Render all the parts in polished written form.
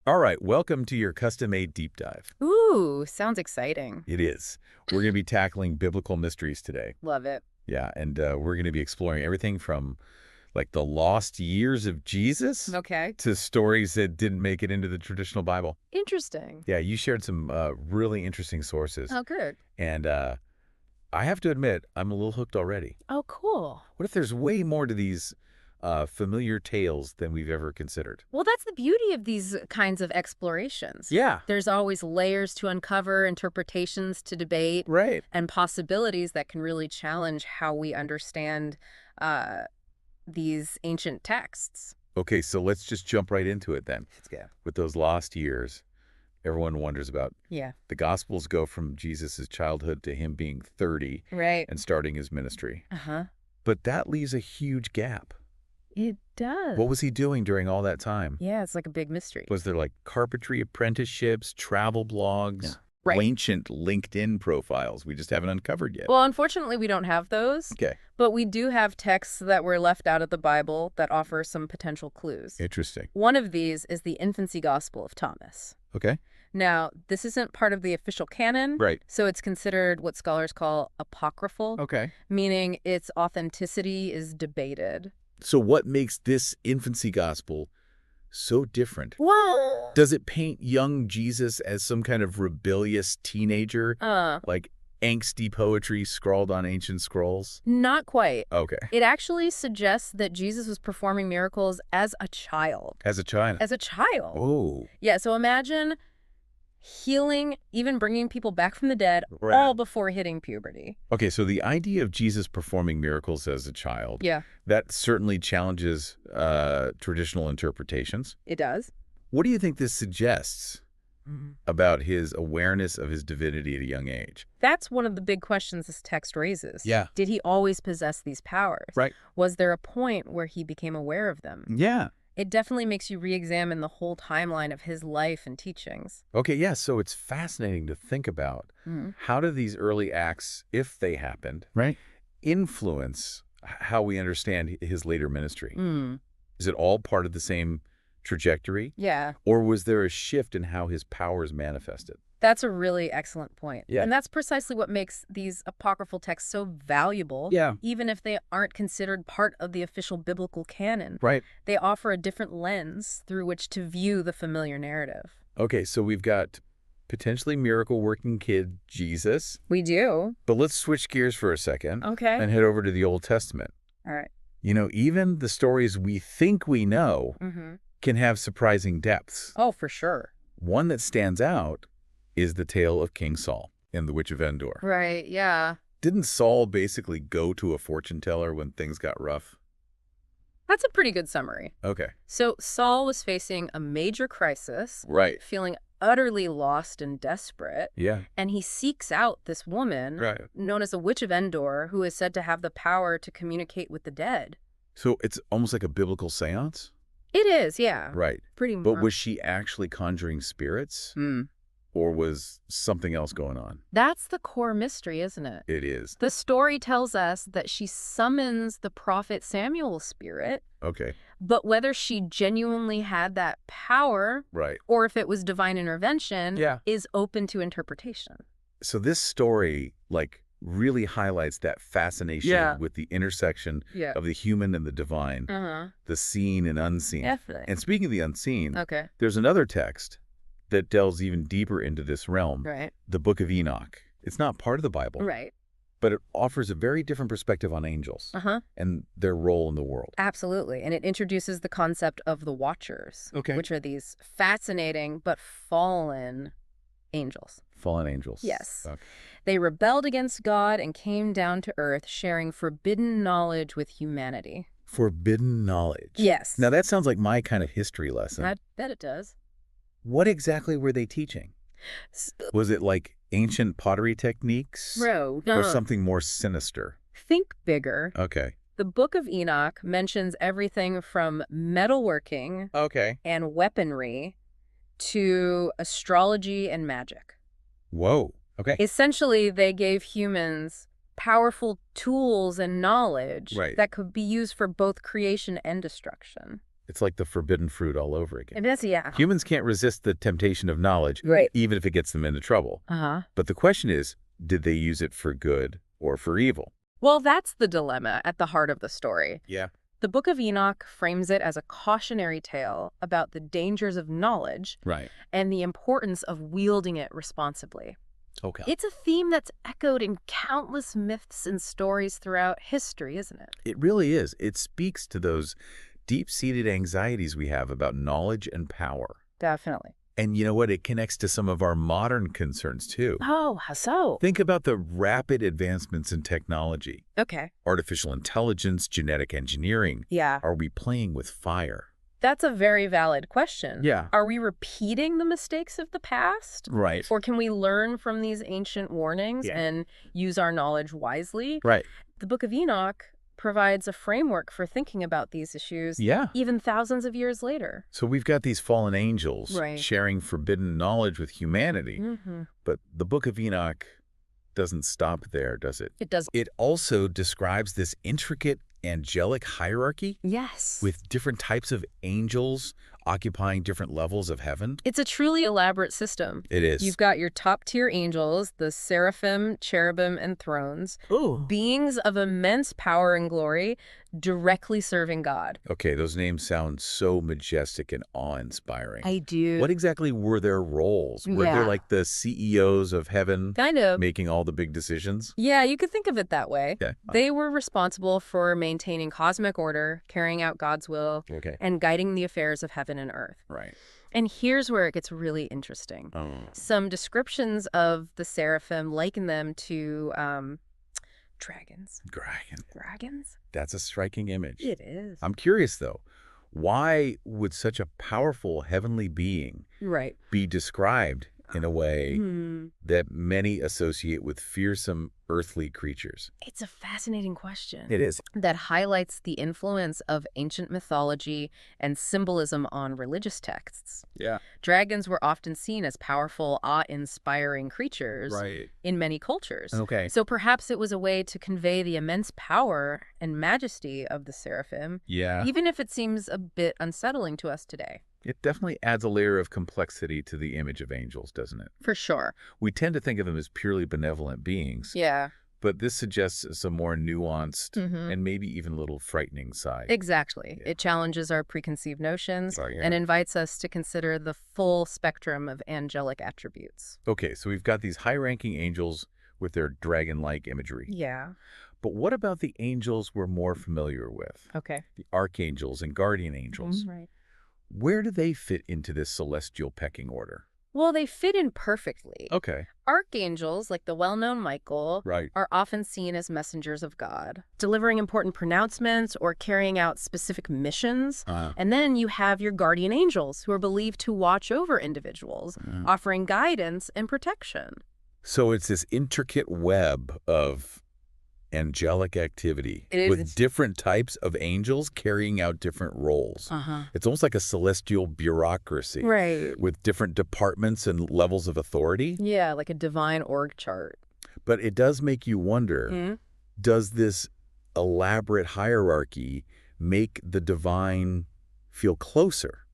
All right, welcome to your custom-made deep dive. Ooh, sounds exciting. It is. We're going to be tackling biblical mysteries today. Love it. Yeah, and we're going to be exploring everything from, like, the lost years of Jesus Okay. to stories that didn't make it into the traditional Bible. Interesting. Yeah, you shared some really interesting sources. Oh, good. And I have to admit, I'm a little hooked already. Oh, cool. What if there's way more to these familiar tales than we've ever considered? Well, that's the beauty of these kinds of explorations. Yeah. There's always layers to uncover, interpretations to debate, Right. and possibilities that can really challenge how we understand these ancient texts. Okay, so let's just jump right into it then. Let's go. With those lost years, everyone wonders about. Yeah. The Gospels go from Jesus' childhood to him being 30 Right. and starting his ministry. Uh-huh. But that leaves a huge gap. It does. What was he doing during all that time? Yeah, it's like a big mystery. Was there like carpentry apprenticeships, travel blogs, Yeah. Right. ancient LinkedIn profiles we just haven't uncovered yet? Well, unfortunately, we don't have those. Okay. But we do have texts that were left out of the Bible that offer some potential clues. Interesting. One of these is the Infancy Gospel of Thomas. Okay. Now, this isn't part of the official canon, Right. so it's considered what scholars call apocryphal, Okay. meaning its authenticity is debated. So what makes this infancy gospel so different? Whoa! Does it paint young Jesus as some kind of rebellious teenager, like angsty poetry scrawled on ancient scrolls? Not quite. Okay. It actually suggests that Jesus was performing miracles as a child. As a child. As a child. Oh. Yeah, so imagine healing, even bringing people back from the dead, Right. all before hitting puberty. Okay, so the idea of Jesus performing miracles as a child, Yeah, that certainly challenges traditional interpretations. it does. What do you think this suggests about his awareness of his divinity at a young age? That's one of the big questions this text raises. Yeah. Did he always possess these powers? Right. Was there a point where he became aware of them? Yeah. It definitely makes you re-examine the whole timeline of his life and teachings. Okay, yeah, so it's fascinating to think about how do these early acts, if they happened, Right. influence how we understand his later ministry? Mm. Is it all part of the same trajectory? Yeah, Or was there a shift in how his powers manifested? that's a really excellent point. Yeah. And that's precisely what makes these apocryphal texts so valuable. Yeah. Even if they aren't considered part of the official biblical canon. Right. They offer a different lens through which to view the familiar narrative. Okay, so we've got potentially miracle-working kid Jesus, We do. but let's switch gears for a second Okay. and head over to the Old Testament. All right. You know, even the stories we think we know Mm-hmm. can have surprising depths. Oh, for sure. One that stands out is the tale of King Saul and the Witch of Endor. Right, yeah. Didn't Saul basically go to a fortune teller when things got rough? That's a pretty good summary. Okay. So Saul was facing a major crisis, Right. feeling utterly lost and desperate, Yeah. and he seeks out this woman Right. known as the Witch of Endor, who is said to have the power to communicate with the dead. So it's almost like a biblical seance? It is, yeah. Right. Pretty But much. was she actually conjuring spirits? Or was something else going on? That's the core mystery, isn't it? It is. The story tells us that she summons the prophet Samuel's spirit, Okay. but whether she genuinely had that power Right. or if it was divine intervention Yeah. is open to interpretation. So this story, like, really highlights that fascination Yeah. with the intersection Yeah. of the human and the divine, Uh-huh. the seen and unseen. Definitely. And speaking of the unseen, Okay. there's another text that delves even deeper into this realm, Right. the Book of Enoch. It's not part of the Bible, Right. but it offers a very different perspective on angels Uh-huh. and their role in the world. Absolutely. And it introduces the concept of the Watchers, Okay. which are these fascinating but fallen angels. Fallen angels. Yes. Okay. They rebelled against God and came down to earth, sharing forbidden knowledge with humanity. Forbidden knowledge. Yes. Now that sounds like my kind of history lesson. I bet it does. What exactly were they teaching? Was it like ancient pottery techniques? Bro, Or something more sinister? think bigger. Okay. The Book of Enoch mentions everything from metalworking Okay. and weaponry to astrology and magic. Whoa. Okay. Essentially, they gave humans powerful tools and knowledge Right. that could be used for both creation and destruction. It's like the forbidden fruit all over again. It is, yeah. Humans can't resist the temptation of knowledge, Right. even if it gets them into trouble. But the question is, did they use it for good or for evil? Well, that's the dilemma at the heart of the story. Yeah. The Book of Enoch frames it as a cautionary tale about the dangers of knowledge Right. and the importance of wielding it responsibly. Okay. It's a theme that's echoed in countless myths and stories throughout history, isn't it? It really is. It speaks to those deep-seated anxieties we have about knowledge and power. Definitely. And you know what? It connects to some of our modern concerns, too. Oh, how so? Think about the rapid advancements in technology. Okay. Artificial intelligence, genetic engineering. Yeah. Are we playing with fire? That's a very valid question. Yeah. Are we repeating the mistakes of the past? Right. Or can we learn from these ancient warnings Yeah. and use our knowledge wisely? Right. The Book of Enoch provides a framework for thinking about these issues even thousands of years later. So we've got these fallen angels Right. sharing forbidden knowledge with humanity. But the Book of Enoch doesn't stop there, does it? It does. It also describes this intricate angelic hierarchy Yes. with different types of angels occupying different levels of heaven. It's a truly elaborate system. It is. You've got your top-tier angels, the seraphim, cherubim, and thrones, beings of immense power and glory, directly serving God. Okay, those names sound so majestic and awe-inspiring. I do. What exactly were their roles? Were they like the CEOs of heaven Kind of. making all the big decisions? Yeah, you could think of it that way. Yeah. They were responsible for maintaining cosmic order, carrying out God's will, and guiding the affairs of heaven and earth. Right. And here's where it gets really interesting. Some descriptions of the seraphim liken them to dragons. Dragons? That's a striking image. It is. I'm curious, though. Why would such a powerful heavenly being be described in a way that many associate with fearsome earthly creatures? It's a fascinating question. It is. That highlights the influence of ancient mythology and symbolism on religious texts. Yeah. Dragons were often seen as powerful, awe-inspiring creatures in many cultures. Okay. So perhaps it was a way to convey the immense power and majesty of the seraphim, even if it seems a bit unsettling to us today. It definitely adds a layer of complexity to the image of angels, doesn't it? For sure. We tend to think of them as purely benevolent beings. Yeah. But this suggests some more nuanced and maybe even a little frightening side. Exactly. It challenges our preconceived notions and invites us to consider the full spectrum of angelic attributes. Okay, so we've got these high-ranking angels with their dragon-like imagery. Yeah. But what about the angels we're more familiar with? Okay. The archangels and guardian angels. Right. Where do they fit into this celestial pecking order? Well, they fit in perfectly. Okay. Archangels, like the well-known Michael, are often seen as messengers of God, delivering important pronouncements or carrying out specific missions. And then you have your guardian angels, who are believed to watch over individuals, offering guidance and protection. So it's this intricate web of angelic activity with different types of angels carrying out different roles. It's almost like a celestial bureaucracy with different departments and levels of authority. Yeah, like a divine org chart. But it does make you wonder, does this elaborate hierarchy make the divine feel closer?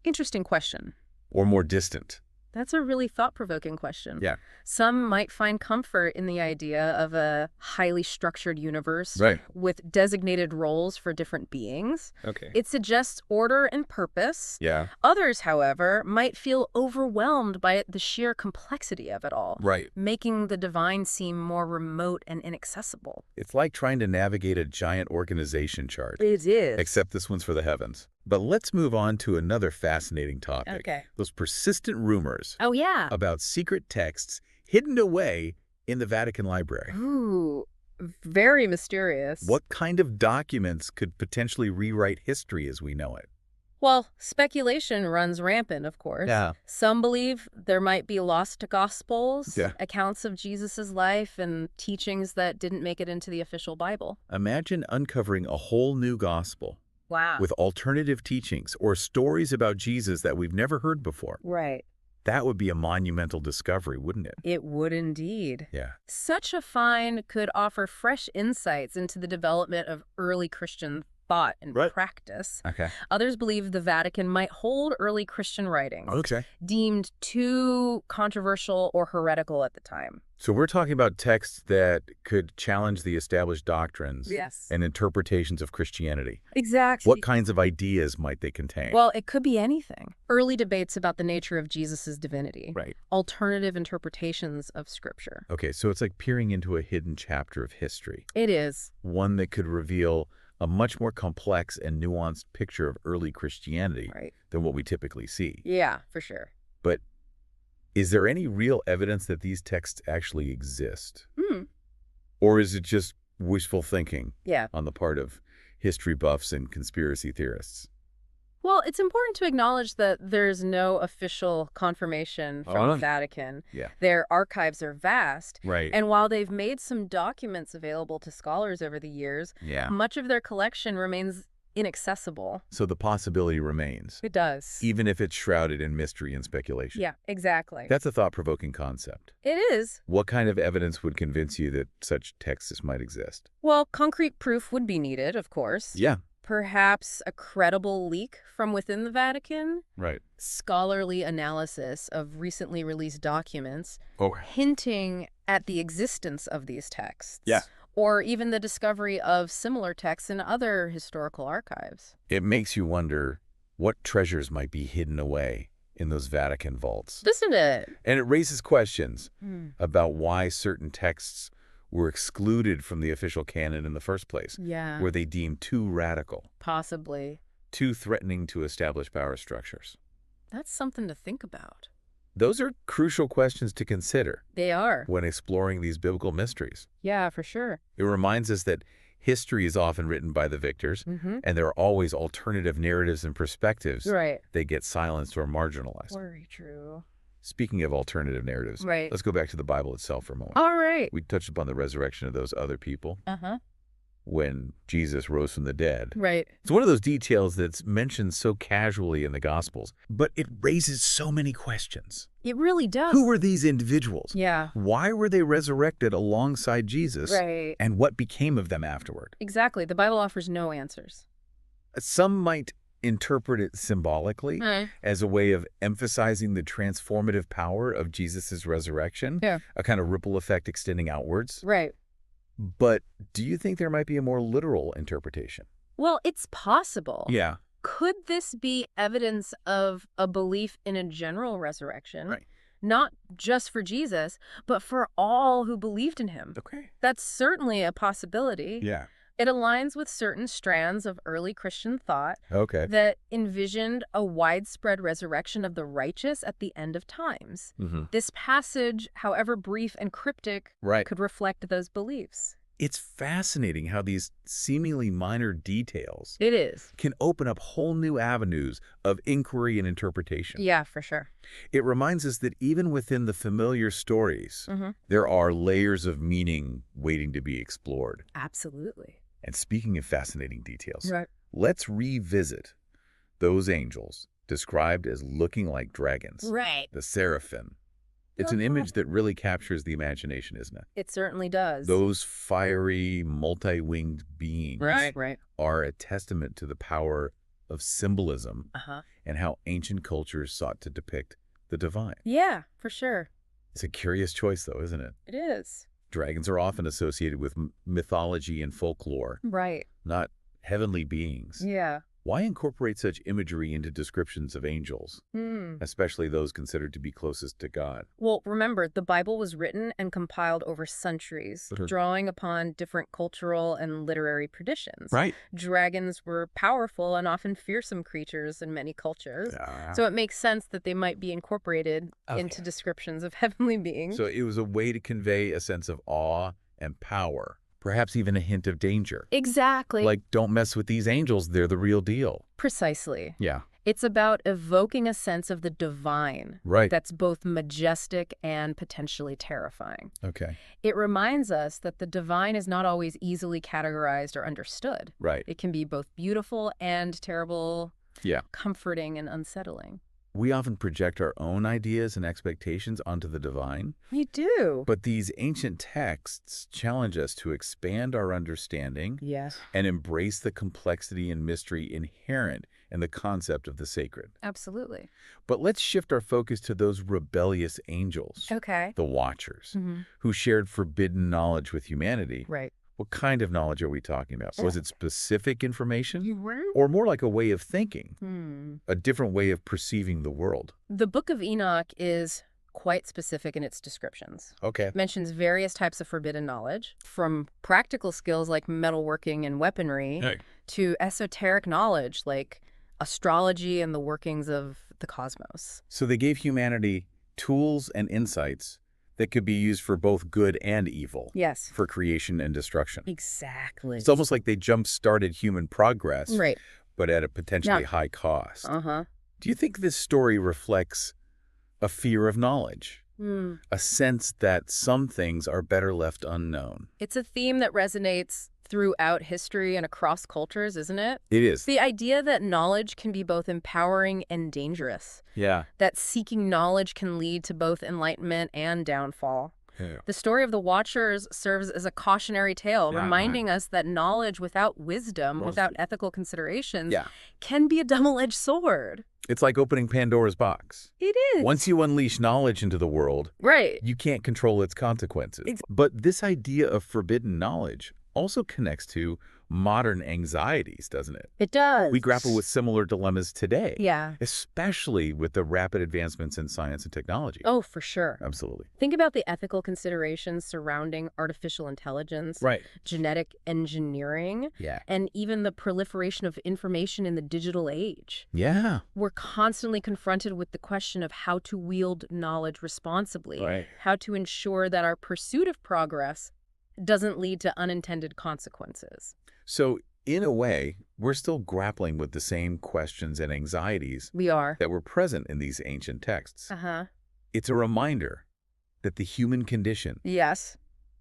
Interesting question. Or more distant? That's a really thought-provoking question. Yeah. Some might find comfort in the idea of a highly structured universe with designated roles for different beings. Okay. It suggests order and purpose. Yeah. Others, however, might feel overwhelmed by the sheer complexity of it all. Making the divine seem more remote and inaccessible. It's like trying to navigate a giant organization chart. It is. Except this one's for the heavens. But let's move on to another fascinating topic. Okay. Those persistent rumors about secret texts hidden away in the Vatican library. Ooh, very mysterious. What kind of documents could potentially rewrite history as we know it? Well, speculation runs rampant, of course. Some believe there might be lost gospels, accounts of Jesus's life and teachings that didn't make it into the official Bible. Imagine uncovering a whole new gospel. Wow. With alternative teachings or stories about Jesus that we've never heard before. Right. That would be a monumental discovery, wouldn't it? It would indeed. Yeah. Such a find could offer fresh insights into the development of early Christian thought and practice. Okay. Others believe the Vatican might hold early Christian writings, deemed too controversial or heretical at the time. So we're talking about texts that could challenge the established doctrines and interpretations of Christianity. Exactly. What kinds of ideas might they contain? Well, it could be anything. Early debates about the nature of Jesus' divinity. Right. Alternative interpretations of Scripture. Okay, so it's like peering into a hidden chapter of history. It is. One that could reveal a much more complex and nuanced picture of early Christianity than what we typically see. Yeah, for sure. But is there any real evidence that these texts actually exist? Or is it just wishful thinking on the part of history buffs and conspiracy theorists? Well, it's important to acknowledge that there's no official confirmation from the Vatican. Their archives are vast. And while they've made some documents available to scholars over the years, much of their collection remains inaccessible. So the possibility remains. It does. Even if it's shrouded in mystery and speculation. Yeah, exactly. That's a thought-provoking concept. It is. What kind of evidence would convince you that such texts might exist? Well, concrete proof would be needed, of course. Yeah. Perhaps a credible leak from within the Vatican. Right. Scholarly analysis of recently released documents hinting at the existence of these texts. Yeah. Or even the discovery of similar texts in other historical archives. It makes you wonder what treasures might be hidden away in those Vatican vaults. Doesn't it? And it raises questions about why certain texts were excluded from the official canon in the first place. Yeah. Were they deemed too radical? Possibly. Too threatening to established power structures? That's something to think about. Those are crucial questions to consider. They are. When exploring these biblical mysteries. Yeah, for sure. It reminds us that history is often written by the victors, and there are always alternative narratives and perspectives that get silenced or marginalized. Very true. Speaking of alternative narratives, let's go back to the Bible itself for a moment. All right. We touched upon the resurrection of those other people. When Jesus rose from the dead. Right. It's one of those details that's mentioned so casually in the Gospels, but it raises so many questions. It really does. Who were these individuals? Yeah. Why were they resurrected alongside Jesus? Right. And what became of them afterward? Exactly. The Bible offers no answers. Some might interpret it symbolically as a way of emphasizing the transformative power of Jesus' resurrection, a kind of ripple effect extending outwards. Right. But do you think there might be a more literal interpretation? Well, it's possible. Yeah. Could this be evidence of a belief in a general resurrection? Right. Not just for Jesus, but for all who believed in him. Okay. That's certainly a possibility. Yeah. It aligns with certain strands of early Christian thought that envisioned a widespread resurrection of the righteous at the end of times. This passage, however brief and cryptic, could reflect those beliefs. It's fascinating how these seemingly minor details can open up whole new avenues of inquiry and interpretation. Yeah, for sure. It reminds us that even within the familiar stories, there are layers of meaning waiting to be explored. Absolutely. And speaking of fascinating details, let's revisit those angels described as looking like dragons. Right. The seraphim. It's an image that really captures the imagination, isn't it? It certainly does. Those fiery, multi-winged beings are a testament to the power of symbolism and how ancient cultures sought to depict the divine. Yeah, for sure. It's a curious choice, though, isn't it? It is. Dragons are often associated with mythology and folklore. Right. Not heavenly beings. Yeah. Why incorporate such imagery into descriptions of angels, especially those considered to be closest to God? Well, remember, the Bible was written and compiled over centuries, drawing upon different cultural and literary traditions. Right. Dragons were powerful and often fearsome creatures in many cultures, so it makes sense that they might be incorporated into descriptions of heavenly beings. So it was a way to convey a sense of awe and power. Perhaps even a hint of danger. Exactly. Like, don't mess with these angels, they're the real deal. Precisely. Yeah. It's about evoking a sense of the divine. Right. That's both majestic and potentially terrifying. Okay. It reminds us that the divine is not always easily categorized or understood. Right. It can be both beautiful and terrible, comforting and unsettling. We often project our own ideas and expectations onto the divine. We do. But these ancient texts challenge us to expand our understanding and embrace the complexity and mystery inherent in the concept of the sacred. Absolutely. But let's shift our focus to those rebellious angels, the Watchers, who shared forbidden knowledge with humanity. Right. What kind of knowledge are we talking about? Was it specific information or more like a way of thinking, a different way of perceiving the world? The Book of Enoch is quite specific in its descriptions. Okay. It mentions various types of forbidden knowledge, from practical skills like metalworking and weaponry to esoteric knowledge like astrology and the workings of the cosmos. So they gave humanity tools and insights that could be used for both good and evil. Yes. For creation and destruction. Exactly. It's almost like they jump-started human progress, right, but at a potentially high cost. Do you think this story reflects a fear of knowledge? A sense that some things are better left unknown? It's a theme that resonates throughout history and across cultures, isn't it? It is. The idea that knowledge can be both empowering and dangerous. Yeah. That seeking knowledge can lead to both enlightenment and downfall. Yeah. The story of the Watchers serves as a cautionary tale, reminding us that knowledge without wisdom, without ethical considerations, can be a double-edged sword. It's like opening Pandora's box. It is. Once you unleash knowledge into the world, you can't control its consequences. But this idea of forbidden knowledge also connects to modern anxieties, doesn't it? It does. We grapple with similar dilemmas today. Yeah. Especially with the rapid advancements in science and technology. Oh, for sure. Absolutely. Think about the ethical considerations surrounding artificial intelligence, genetic engineering, and even the proliferation of information in the digital age. Yeah. We're constantly confronted with the question of how to wield knowledge responsibly, how to ensure that our pursuit of progress doesn't lead to unintended consequences. So, in a way, we're still grappling with the same questions and anxieties that were present in these ancient texts. It's a reminder that the human condition,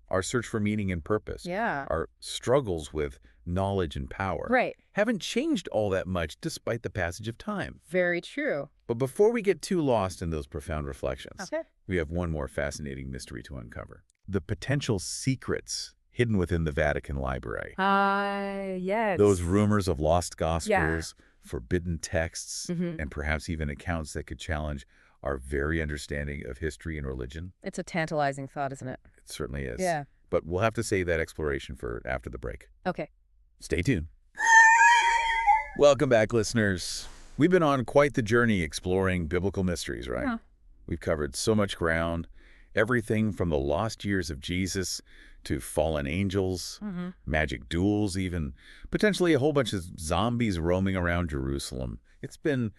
our search for meaning and purpose, our struggles with knowledge and power, haven't changed all that much despite the passage of time. Very true. But before we get too lost in those profound reflections, we have one more fascinating mystery to uncover. The potential secrets hidden within the Vatican library. Yes. Those rumors of lost gospels, forbidden texts, and perhaps even accounts that could challenge our very understanding of history and religion. It's a tantalizing thought, isn't it? It certainly is. Yeah. But we'll have to save that exploration for after the break. Okay. Stay tuned. Welcome back, listeners. We've been on quite the journey exploring biblical mysteries, right? Yeah. We've covered so much ground. Everything from the lost years of Jesus to fallen angels, magic duels even, potentially a whole bunch of zombies roaming around Jerusalem. It's been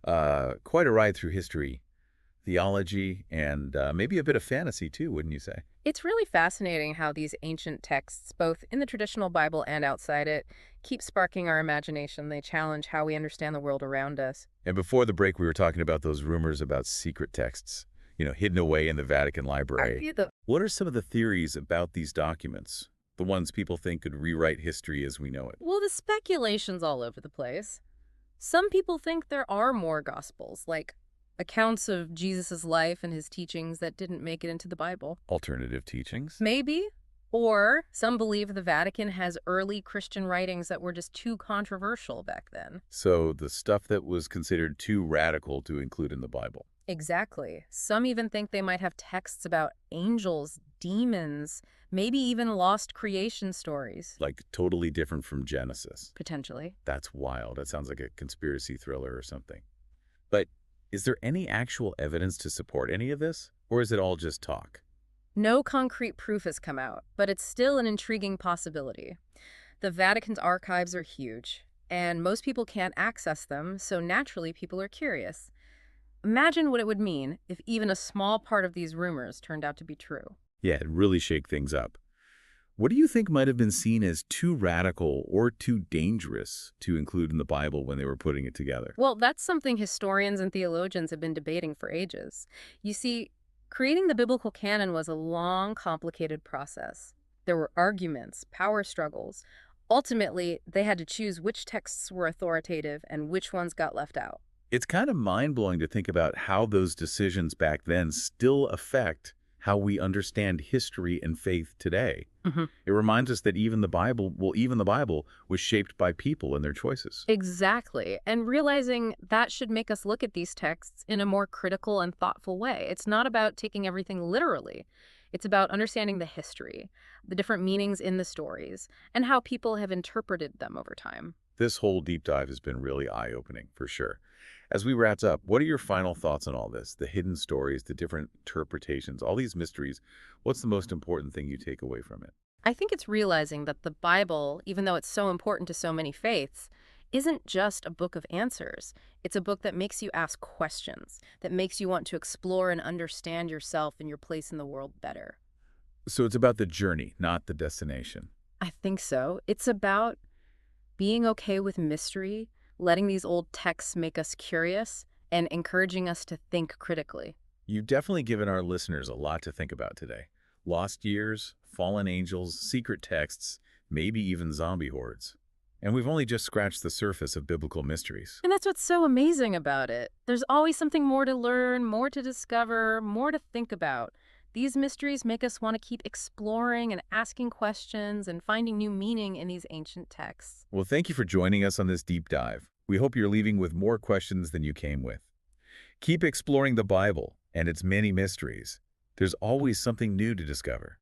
quite a ride through history, theology, and maybe a bit of fantasy too, wouldn't you say? It's really fascinating how these ancient texts, both in the traditional Bible and outside it, keep sparking our imagination. They challenge how we understand the world around us. And before the break, we were talking about those rumors about secret texts, hidden away in the Vatican library. What are some of the theories about these documents? The ones people think could rewrite history as we know it? Well, the speculation's all over the place. Some people think there are more gospels, like accounts of Jesus' life and his teachings that didn't make it into the Bible. Alternative teachings? Maybe. Or some believe the Vatican has early Christian writings that were just too controversial back then. So the stuff that was considered too radical to include in the Bible. Exactly. Some even think they might have texts about angels, demons, maybe even lost creation stories. Like totally different from Genesis. Potentially. That's wild. That sounds like a conspiracy thriller or something. But is there any actual evidence to support any of this? Or is it all just talk? No concrete proof has come out, but it's still an intriguing possibility. The Vatican's archives are huge, and most people can't access them, so naturally people are curious. Imagine what it would mean if even a small part of these rumors turned out to be true. Yeah, it'd really shake things up. What do you think might have been seen as too radical or too dangerous to include in the Bible when they were putting it together? Well, that's something historians and theologians have been debating for ages. You see, creating the biblical canon was a long, complicated process. There were arguments, power struggles. Ultimately, they had to choose which texts were authoritative and which ones got left out. It's kind of mind-blowing to think about how those decisions back then still affect how we understand history and faith today. It reminds us that even the Bible was shaped by people and their choices. Exactly. And realizing that should make us look at these texts in a more critical and thoughtful way. It's not about taking everything literally. It's about understanding the history, the different meanings in the stories, and how people have interpreted them over time. This whole deep dive has been really eye-opening, for sure. As we wrap up, what are your final thoughts on all this? The hidden stories, the different interpretations, all these mysteries. What's the most important thing you take away from it? I think it's realizing that the Bible, even though it's so important to so many faiths, isn't just a book of answers. It's a book that makes you ask questions, that makes you want to explore and understand yourself and your place in the world better. So it's about the journey, not the destination. I think so. It's about being okay with mystery, letting these old texts make us curious, and encouraging us to think critically. You've definitely given our listeners a lot to think about today. Lost years, fallen angels, secret texts, maybe even zombie hordes. And we've only just scratched the surface of biblical mysteries. And that's what's so amazing about it. There's always something more to learn, more to discover, more to think about. These mysteries make us want to keep exploring and asking questions and finding new meaning in these ancient texts. Well, thank you for joining us on this deep dive. We hope you're leaving with more questions than you came with. Keep exploring the Bible and its many mysteries. There's always something new to discover.